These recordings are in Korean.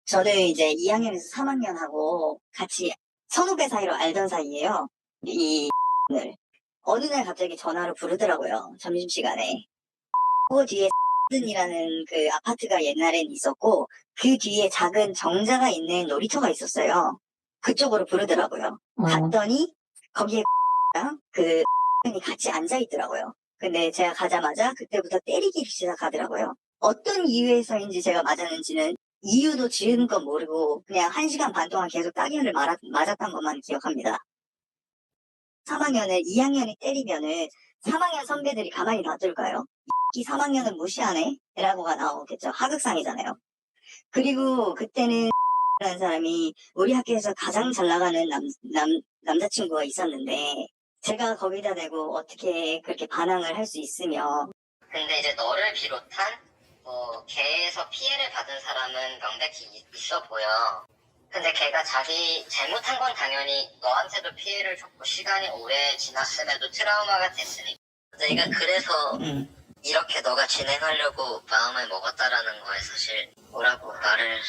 저는 이제 2학년에서 3학년하고 같이 선후배 사이로 알던 사이예요. 이 을 어느 날 갑자기 전화로 부르더라고요. 점심시간에. 그 뒤에 이라는 그 아파트가 옛날엔 있었고 그 뒤에 작은 정자가 있는 놀이터가 있었어요. 그쪽으로 부르더라고요. 갔더니 거기에 랑 그 이 같이 앉아 있더라고요. 근데 제가 가자마자 그때부터 때리기 시작하더라고요. 어떤 이유에서인지 제가 맞았는지는 이유도 지금껏 모르고 그냥 1시간 반 동안 계속 따귀를 맞았던 것만 기억합니다. 3학년을 2학년이 때리면은 3학년 선배들이 가만히 놔둘까요? 이 3학년은 무시하네? 라고가 나오겠죠. 하극상이잖아요. 그리고 그때는 라는 사람이 우리 학교에서 가장 잘 나가는 남자친구가 있었는데 제가 거기다 대고 어떻게 그렇게 반항을 할 수 있으며 근데 이제 너를 비롯한 걔에서 피해를 받은 사람은 명백히 있어 보여. 근데 걔가 자기 잘못한 건 당연히 너한테도 피해를 줬고 시간이 오래 지났음에도 트라우마가 됐으니까 내가 그래서 이렇게 너가 진행하려고 마음을 먹었다라는 거에 사실 뭐라고 말을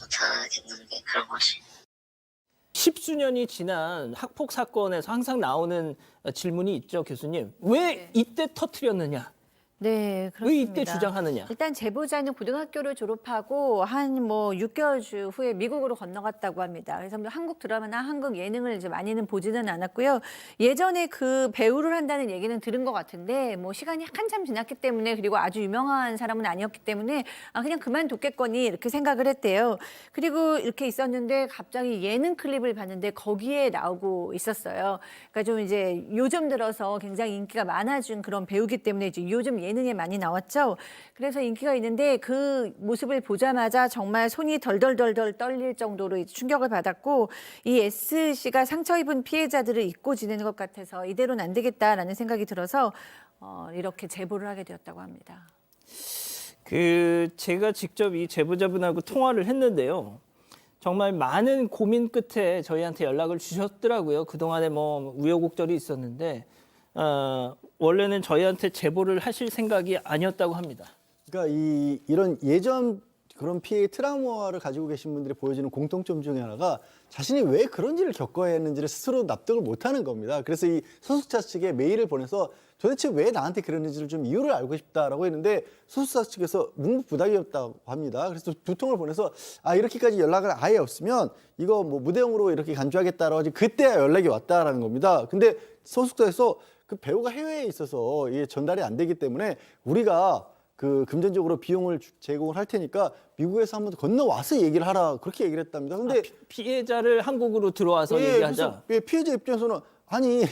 못하겠는 게 그런 거지. 10수년이 지난 학폭 사건에서 항상 나오는 질문이 있죠, 교수님. 왜 이때 터뜨렸느냐? 네, 왜 이때 그렇습니다. 주장하느냐? 일단 제보자는 고등학교를 졸업하고 한 6개월 후에 미국으로 건너갔다고 합니다. 그래서 뭐 한국 드라마나 한국 예능을 이제 많이는 보지는 않았고요. 예전에 그 배우를 한다는 얘기는 들은 것 같은데 뭐 시간이 한참 지났기 때문에 그리고 아주 유명한 사람은 아니었기 때문에 그냥 그만뒀겠거니 이렇게 생각을 했대요. 그리고 이렇게 있었는데 갑자기 예능 클립을 봤는데 거기에 나오고 있었어요. 그러니까 좀 이제 요즘 들어서 굉장히 인기가 많아진 그런 배우기 때문에 이제 요즘 예능에 많이 나왔죠. 그래서 인기가 있는데 그 모습을 보자마자 정말 손이 덜덜덜덜 떨릴 정도로 충격을 받았고 이 S씨가 상처 입은 피해자들을 잊고 지내는 것 같아서 이대로는 안 되겠다라는 생각이 들어서 이렇게 제보를 하게 되었다고 합니다. 제가 직접 이 제보자분하고 통화를 했는데요. 정말 많은 고민 끝에 저희한테 연락을 주셨더라고요. 그동안에 뭐 우여곡절이 있었는데 원래는 저희한테 제보를 하실 생각이 아니었다고 합니다. 그러니까 이런 예전 그런 피해의 트라우마를 가지고 계신 분들이 보여주는 공통점 중에 하나가 자신이 왜 그런 일을 겪어야 했는지를 스스로 납득을 못하는 겁니다. 그래서 이 소속사 측에 메일을 보내서 도대체 왜 나한테 그랬는지를 좀 이유를 알고 싶다라고 했는데 소속사 측에서 묵묵부답이었다고 합니다. 그래서 두 통을 보내서 이렇게까지 연락을 아예 없으면 이거 뭐 무대용으로 이렇게 간주하겠다라고 하지 그때야 연락이 왔다라는 겁니다. 근데 소속사에서 그 배우가 해외에 있어서 이게 전달이 안 되기 때문에 우리가 그 금전적으로 비용을 제공을 할 테니까 미국에서 한번 건너와서 얘기를 하라 그렇게 얘기를 했답니다. 근데 피해자를 한국으로 들어와서 얘기하자. 그래서 피해자 입장에서는 아니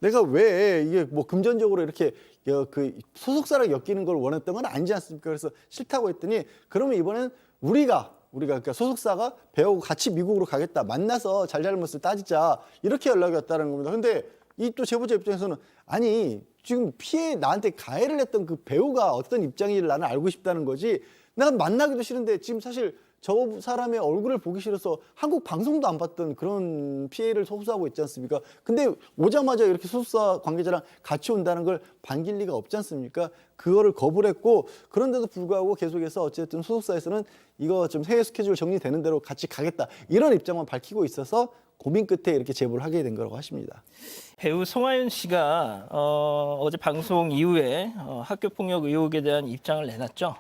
내가 왜 이게 뭐 금전적으로 이렇게 그 소속사랑 엮이는 걸 원했던 건 아니지 않습니까? 그래서 싫다고 했더니 그러면 이번엔 우리가 그러니까 소속사가 배우고 같이 미국으로 가겠다. 만나서 잘잘못을 따지자. 이렇게 연락이 왔다는 겁니다. 근데 이 또 제보자 입장에서는 아니 지금 나한테 가해를 했던 그 배우가 어떤 입장인지를 나는 알고 싶다는 거지. 내가 만나기도 싫은데 지금 사실 저 사람의 얼굴을 보기 싫어서 한국 방송도 안 봤던 그런 피해를 호소하고 있지 않습니까? 근데 오자마자 이렇게 소속사 관계자랑 같이 온다는 걸 반길 리가 없지 않습니까? 그거를 거부를 했고 그런데도 불구하고 계속해서 어쨌든 소속사에서는 이거 좀 해외 스케줄 정리되는 대로 같이 가겠다. 이런 입장만 밝히고 있어서 고민 끝에 이렇게 제보를 하게 된 거라고 하십니다. 배우 송하윤 씨가 어제 방송 이후에 학교폭력 의혹에 대한 입장을 내놨죠.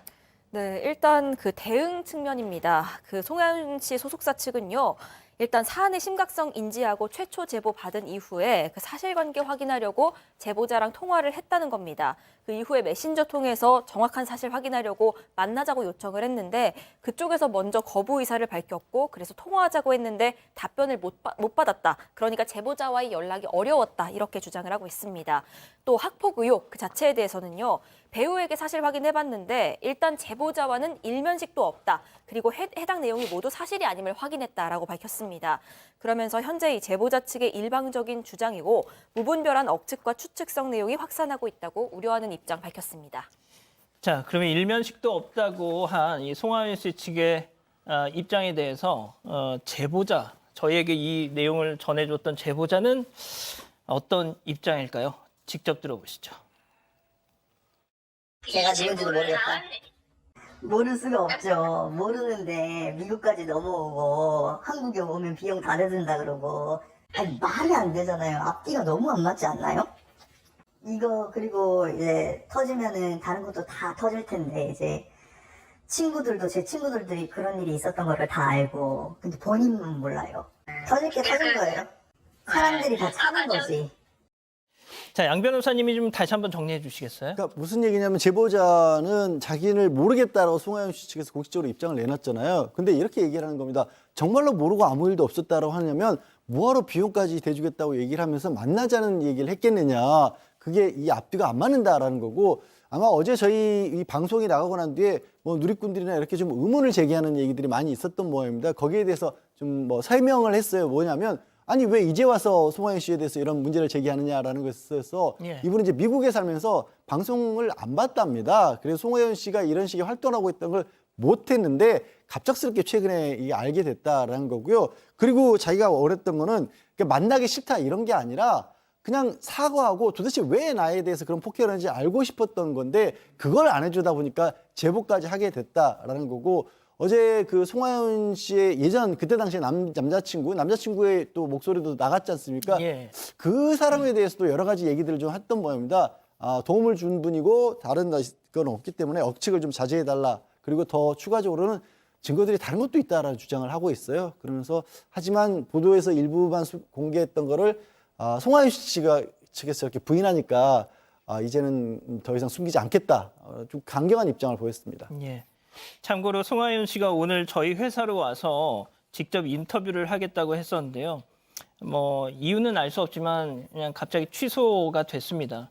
네, 일단 그 대응 측면입니다. 그 송하윤 씨 소속사 측은요. 일단 사안의 심각성 인지하고 최초 제보 받은 이후에 그 사실관계 확인하려고 제보자랑 통화를 했다는 겁니다. 그 이후에 메신저 통해서 정확한 사실 확인하려고 만나자고 요청을 했는데 그쪽에서 먼저 거부 의사를 밝혔고 그래서 통화하자고 했는데 답변을 못 받았다. 그러니까 제보자와의 연락이 어려웠다. 이렇게 주장을 하고 있습니다. 또 학폭 의혹 그 자체에 대해서는요. 배우에게 사실 확인해봤는데 일단 제보자와는 일면식도 없다. 그리고 해당 내용이 모두 사실이 아님을 확인했다라고 밝혔습니다. 그러면서 현재 이 제보자 측의 일방적인 주장이고 무분별한 억측과 추측성 내용이 확산하고 있다고 우려하는 입장 밝혔습니다. 자, 그러면 일면식도 없다고 한 이 송하윤 씨 측의 입장에 대해서 제보자, 저희에게 이 내용을 전해줬던 제보자는 어떤 입장일까요? 직접 들어보시죠. 걔가 지금지도 모르겠다. 모를 수가 없죠. 모르는데 미국까지 넘어오고 한국에 오면 비용 다 내준다 그러고 아니 말이 안 되잖아요. 앞뒤가 너무 안 맞지 않나요? 이거 그리고 이제 터지면은 다른 것도 다 터질 텐데 이제 친구들도 제 친구들이 그런 일이 있었던 거를 다 알고 근데 본인은 몰라요. 터질 게 터진 거예요. 사람들이 다 참은 거지. 자, 양 변호사님이 좀 다시 한번 정리해 주시겠어요? 그러니까 무슨 얘기냐면 제보자는 자기를 모르겠다라고 송하연 씨 측에서 공식적으로 입장을 내놨잖아요. 근데 이렇게 얘기를 하는 겁니다. 정말로 모르고 아무 일도 없었다라고 하냐면 뭐하러 비용까지 대주겠다고 얘기를 하면서 만나자는 얘기를 했겠느냐. 그게 이 앞뒤가 안 맞는다라는 거고 아마 어제 저희 이 방송이 나가고 난 뒤에 뭐 누리꾼들이나 이렇게 좀 의문을 제기하는 얘기들이 많이 있었던 모양입니다. 거기에 대해서 좀 뭐 설명을 했어요. 뭐냐면 아니 왜 이제 와서 송하연 씨에 대해서 이런 문제를 제기하느냐라는 것에서 예. 이분은 이제 미국에 살면서 방송을 안 봤답니다. 그래서 송하연 씨가 이런 식의 활동하고 있던 걸 못했는데 갑작스럽게 최근에 이게 알게 됐다라는 거고요. 그리고 자기가 원했던 거는 만나기 싫다 이런 게 아니라 그냥 사과하고 도대체 왜 나에 대해서 그런 폭행을 하는지 알고 싶었던 건데 그걸 안 해주다 보니까 제보까지 하게 됐다라는 거고 어제 그 송하연 씨의 예전 그때 당시에 남자친구의 또 목소리도 나갔지 않습니까? 예. 그 사람에 대해서도 여러 가지 얘기들을 좀 했던 모양입니다. 도움을 준 분이고 다른 건 없기 때문에 억측을 좀 자제해달라. 그리고 더 추가적으로는 증거들이 다른 것도 있다라는 주장을 하고 있어요. 그러면서 하지만 보도에서 일부만 공개했던 거를 송하연 씨가 측에서 이렇게 부인하니까 이제는 더 이상 숨기지 않겠다. 좀 강경한 입장을 보였습니다. 예. 참고로 송하연 씨가 오늘 저희 회사로 와서 직접 인터뷰를 하겠다고 했었는데요. 뭐 이유는 알 수 없지만 그냥 갑자기 취소가 됐습니다.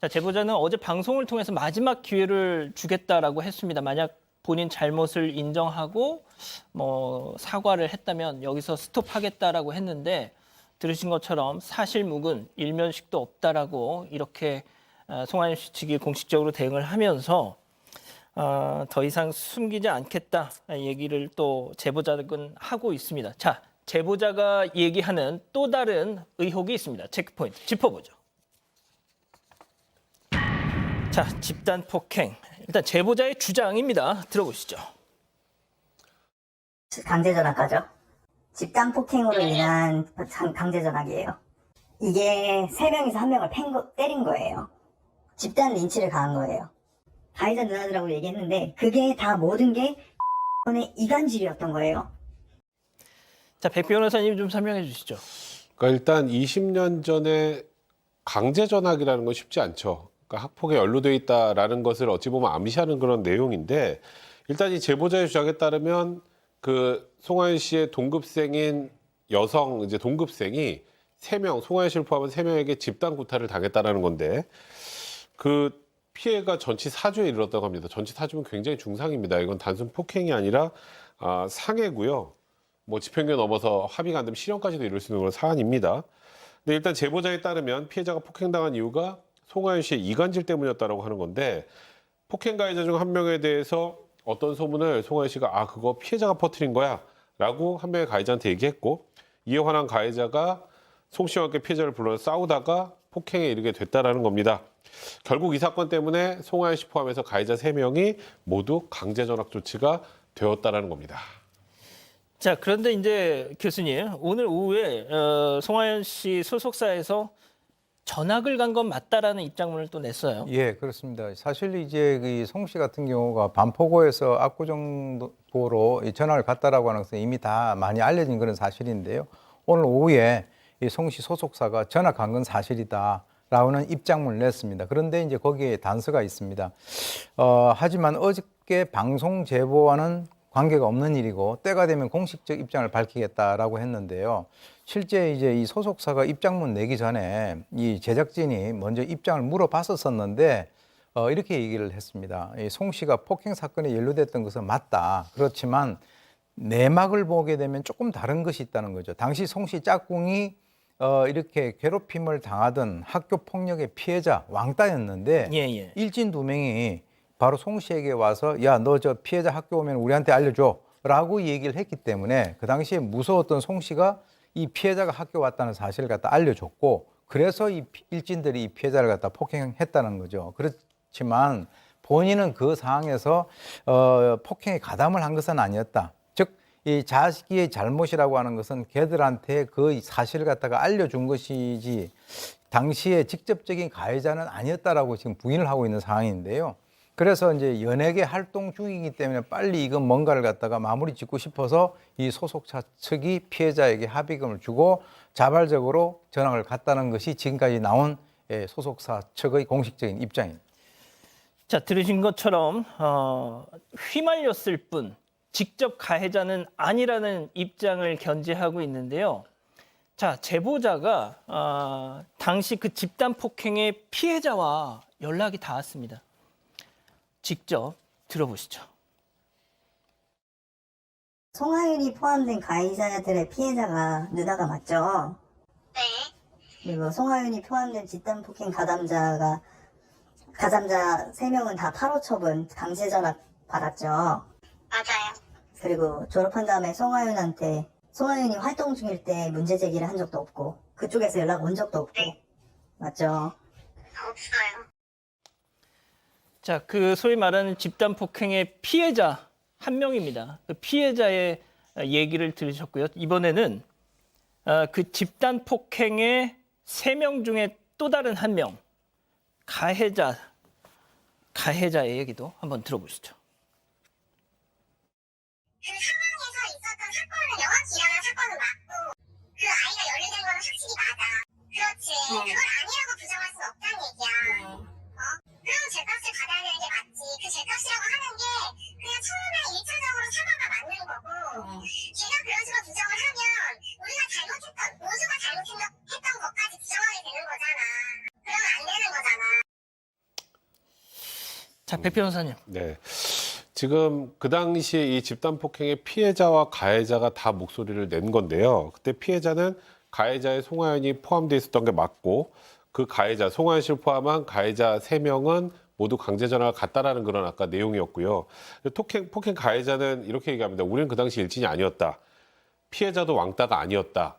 자, 제보자는 어제 방송을 통해서 마지막 기회를 주겠다라고 했습니다. 만약 본인 잘못을 인정하고 뭐 사과를 했다면 여기서 스톱하겠다라고 했는데 들으신 것처럼 사실무근 일면식도 없다라고 이렇게 송하연 씨 측이 공식적으로 대응을 하면서 더 이상 숨기지 않겠다 얘기를 또 제보자는 하고 있습니다. 자, 제보자가 얘기하는 또 다른 의혹이 있습니다. 체크포인트 짚어보죠. 자, 집단 폭행. 일단 제보자의 주장입니다. 들어보시죠. 강제 전학가죠. 집단 폭행으로 인한 강제 전학이에요. 이게 3명에서 1명을 때린 거예요. 집단 린치를 가한 거예요. 가해자 누나들하고 얘기했는데 그게 다 모든 게 의 이간질이었던 거예요. 자, 백 변호사님 좀 설명해 주시죠. 그러니까 일단 20년 전에 강제 전학이라는 건 쉽지 않죠. 그러니까 학폭에 연루돼 있다라는 것을 어찌 보면 암시하는 그런 내용인데 일단 이 제보자의 주장에 따르면 그 송하연 씨의 동급생인 여성 이제 동급생이 3명, 송하연 씨를 포함한 3명에게 집단 구타를 당했다라는 건데 그 피해가 전치 4주에 이르렀다고 합니다. 전치 4주면 굉장히 중상입니다. 이건 단순 폭행이 아니라 상해고요. 뭐 집행유예 넘어서 합의가 안 되면 실형까지도 이룰 수 있는 그런 사안입니다. 근데 일단 제보자에 따르면 피해자가 폭행당한 이유가 송하연 씨의 이간질 때문이었다고 하는 건데 폭행 가해자 중 한 명에 대해서 어떤 소문을 송하연 씨가 그거 피해자가 퍼뜨린 거야 라고 한 명의 가해자한테 얘기했고 이에 관한 가해자가 송 씨와 함께 피해자를 불러 싸우다가 폭행에 이르게 됐다라는 겁니다. 결국 이 사건 때문에 송하연 씨 포함해서 가해자 3명이 모두 강제 전학 조치가 되었다라는 겁니다. 자, 그런데 이제 교수님, 오늘 오후에 송하연 씨 소속사에서 전학을 간 건 맞다라는 입장문을 또 냈어요. 예, 그렇습니다. 사실 이제 그 송 씨 같은 경우가 반포고에서 압구정도로 전학을 갔다라고 하는 것은 이미 다 많이 알려진 그런 사실인데요. 오늘 오후에 이 송 씨 소속사가 전학 간 건 사실이다라는 입장문을 냈습니다. 그런데 이제 거기에 단서가 있습니다. 하지만 어저께 방송 제보와는 관계가 없는 일이고 때가 되면 공식적 입장을 밝히겠다라고 했는데요. 실제 이제 이 소속사가 입장문 내기 전에 이 제작진이 먼저 입장을 물어봤었는데 이렇게 얘기를 했습니다. 이 송 씨가 폭행 사건에 연루됐던 것은 맞다. 그렇지만 내막을 보게 되면 조금 다른 것이 있다는 거죠. 당시 송 씨 짝꿍이 이렇게 괴롭힘을 당하던 학교 폭력의 피해자 왕따였는데 예. 일진 2명이 바로 송 씨에게 와서 야, 너 저 피해자 학교 오면 우리한테 알려줘 라고 얘기를 했기 때문에 그 당시에 무서웠던 송 씨가 이 피해자가 학교 왔다는 사실을 갖다 알려줬고 그래서 이 일진들이 이 피해자를 갖다 폭행했다는 거죠. 그렇지만 본인은 그 상황에서 폭행에 가담을 한 것은 아니었다. 즉, 이 자식의 잘못이라고 하는 것은 걔들한테 그 사실을 갖다가 알려준 것이지 당시에 직접적인 가해자는 아니었다라고 지금 부인을 하고 있는 상황인데요. 그래서 이제 연예계 활동 중이기 때문에 빨리 이건 뭔가를 갖다가 마무리 짓고 싶어서 이 소속사 측이 피해자에게 합의금을 주고 자발적으로 전학을 갔다는 것이 지금까지 나온 소속사 측의 공식적인 입장입니다. 자, 들으신 것처럼 휘말렸을 뿐 직접 가해자는 아니라는 입장을 견지하고 있는데요. 자, 제보자가 당시 그 집단 폭행의 피해자와 연락이 닿았습니다. 직접 들어보시죠. 송하윤이 포함된 가해자들의 피해자가 누나가 맞죠? 네, 그리고 송하윤이 포함된 집단 폭행 가담자 3명은 다 8호 처분 강제 전학 받았죠. 맞아요. 그리고 졸업한 다음에 송하윤이 활동 중일 때 문제 제기를 한 적도 없고 그쪽에서 연락 온 적도 없고 네. 맞죠? 없어요. 자, 그 소위 말하는 집단 폭행의 피해자 한 명입니다. 그 피해자의 얘기를 들으셨고요. 이번에는 그 집단 폭행의 3명 중에 또 다른 한 명, 가해자의 얘기도 한번 들어보시죠. 그 상황에서 있었던 사건은 명확히 일어난 사건은 맞고 그 아이가 연루된 거는 확실히 맞아. 그렇지. 그걸 아니라고 부정할 수 없다는 얘기야. 그럼 죄값을 받아야 되는 게 맞지. 그 죄값이라고 하는 게 그냥 처음에 1차적으로 사과가 맞는 거고 걔가 그런 식으로 부정을 하면 우리가 모두가 잘못했던 것까지 부정하게 되는 거잖아. 그러면 안 되는 거잖아. 자, 백 변호사님. 네. 지금 그 당시에 이 집단 폭행의 피해자와 가해자가 다 목소리를 낸 건데요. 그때 피해자는 가해자의 송하윤이 포함되어 있었던 게 맞고 그 가해자, 송하윤 씨를 포함한 가해자 3명은 모두 강제 전학을 갔다라는 그런 아까 내용이었고요. 폭행 가해자는 이렇게 얘기합니다. 우리는 그 당시 일진이 아니었다. 피해자도 왕따가 아니었다.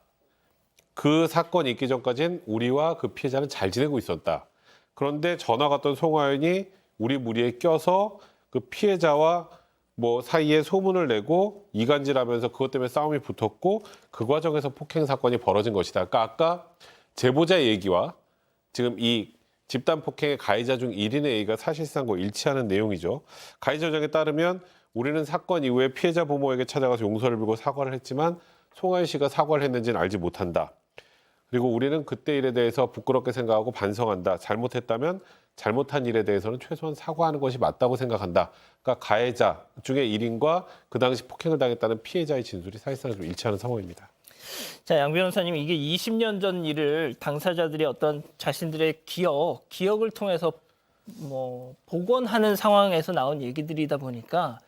그 사건이 있기 전까지는 우리와 그 피해자는 잘 지내고 있었다. 그런데 전화 갔던 송하윤이 우리 무리에 껴서 그 피해자와 뭐 사이에 소문을 내고 이간질하면서 그것 때문에 싸움이 붙었고 그 과정에서 폭행 사건이 벌어진 것이다. 그러니까 아까 제보자 얘기와 지금 이 집단 폭행의 가해자 중 1인의 얘기가 사실상 일치하는 내용이죠. 가해자 조정에 따르면 우리는 사건 이후에 피해자 부모에게 찾아가서 용서를 빌고 사과를 했지만 송하윤 씨가 사과를 했는지는 알지 못한다. 그리고 우리는 그때 일에 대해서 부끄럽게 생각하고 반성한다. 잘못했다면 잘못한 일에 대해서는 최소한 사과하는 것이 맞다고 생각한다. 그러니까 가해자 중에 1인과 그 당시 폭행을 당했다는 피해자의 진술이 사실상 좀 일치하는 상황입니다. 자, 양 변호사님, 이게 20년 전 일을 당사자들이 어떤 자신들의 기억을 통해서 뭐 복원하는 상황에서 나온 얘기들이다 보니까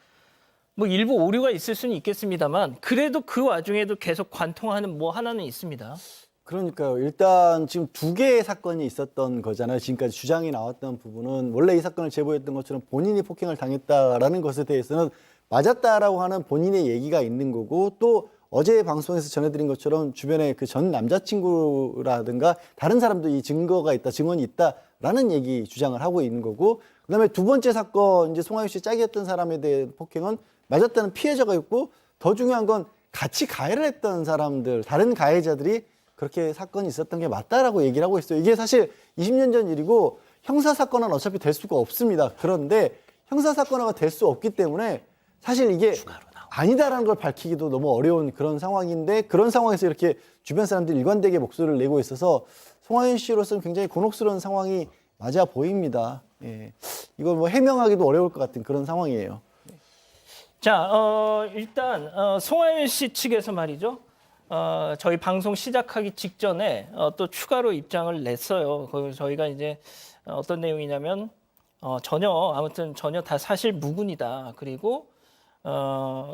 뭐 일부 오류가 있을 수는 있겠습니다만 그래도 그 와중에도 계속 관통하는 뭐 하나는 있습니다. 그러니까요. 일단 지금 2개의 사건이 있었던 거잖아요. 지금까지 주장이 나왔던 부분은 원래 이 사건을 제보했던 것처럼 본인이 폭행을 당했다라는 것에 대해서는 맞았다라고 하는 본인의 얘기가 있는 거고 또 어제 방송에서 전해드린 것처럼 주변에 그 전 남자친구라든가 다른 사람도 이 증거가 있다, 증언이 있다라는 얘기 주장을 하고 있는 거고 그다음에 2번째 사건 이제 송하윤 씨 짝이었던 사람에 대한 폭행은 맞았다는 피해자가 있고 더 중요한 건 같이 가해를 했던 사람들, 다른 가해자들이 그렇게 사건이 있었던 게 맞다라고 얘기를 하고 있어요. 이게 사실 20년 전 일이고 형사사건은 어차피 될 수가 없습니다. 그런데 형사사건화가 될 수 없기 때문에 사실 이게 아니다라는 걸 밝히기도 너무 어려운 그런 상황인데 그런 상황에서 이렇게 주변 사람들이 일관되게 목소리를 내고 있어서 송하윤 씨로서는 굉장히 곤혹스러운 상황이 맞아 보입니다. 예. 이걸 뭐 해명하기도 어려울 것 같은 그런 상황이에요. 자, 일단 송하윤 씨 측에서 말이죠. 저희 방송 시작하기 직전에 또 추가로 입장을 냈어요. 저희가 이제 어떤 내용이냐면 전혀 다 사실 무근이다. 그리고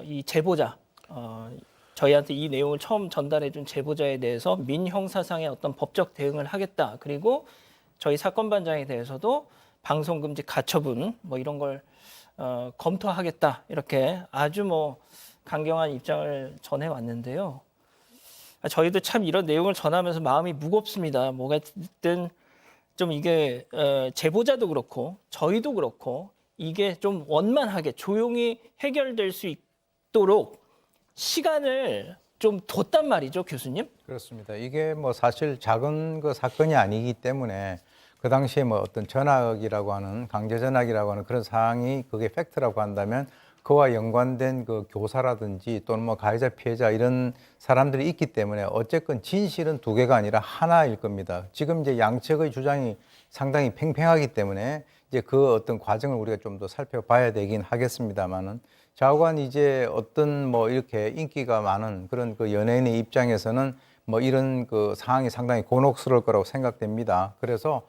이 제보자 저희한테 이 내용을 처음 전달해준 제보자에 대해서 민형사상의 어떤 법적 대응을 하겠다. 그리고 저희 사건반장에 대해서도 방송금지 가처분 뭐 이런 걸 검토하겠다. 이렇게 아주 뭐 강경한 입장을 전해왔는데요. 저희도 참 이런 내용을 전하면서 마음이 무겁습니다. 뭐가 됐든 좀 이게 제보자도 그렇고 저희도 그렇고 이게 좀 원만하게 조용히 해결될 수 있도록 시간을 좀 뒀단 말이죠, 교수님? 그렇습니다. 이게 뭐 사실 작은 그 사건이 아니기 때문에 그 당시에 뭐 어떤 전학이라고 하는 강제 전학이라고 하는 그런 사항이 그게 팩트라고 한다면 그와 연관된 그 교사라든지 또는 뭐 가해자 피해자 이런 사람들이 있기 때문에 어쨌건 진실은 두 개가 아니라 하나일 겁니다. 지금 이제 양측의 주장이 상당히 팽팽하기 때문에 이제 그 어떤 과정을 우리가 좀 더 살펴봐야 되긴 하겠습니다만은 좌우간 이제 어떤 뭐 이렇게 인기가 많은 그런 그 연예인의 입장에서는 뭐 이런 그 상황이 상당히 곤혹스러울 거라고 생각됩니다. 그래서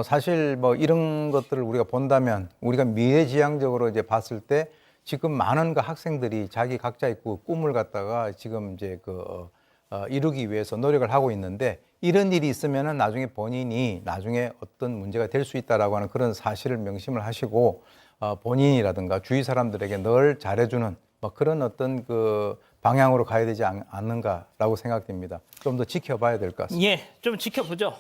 사실 뭐 이런 것들을 우리가 본다면 우리가 미래지향적으로 이제 봤을 때 지금 많은 그 학생들이 자기 각자의 그 꿈을 갖다가 지금 이제 이루기 위해서 노력을 하고 있는데 이런 일이 있으면은 나중에 본인이 나중에 어떤 문제가 될 수 있다라고 하는 그런 사실을 명심을 하시고 본인이라든가 주위 사람들에게 늘 잘해주는 뭐 그런 어떤 그 방향으로 가야 되지 않는가라고 생각됩니다. 좀 더 지켜봐야 될 것 같습니다. 예, 좀 지켜보죠.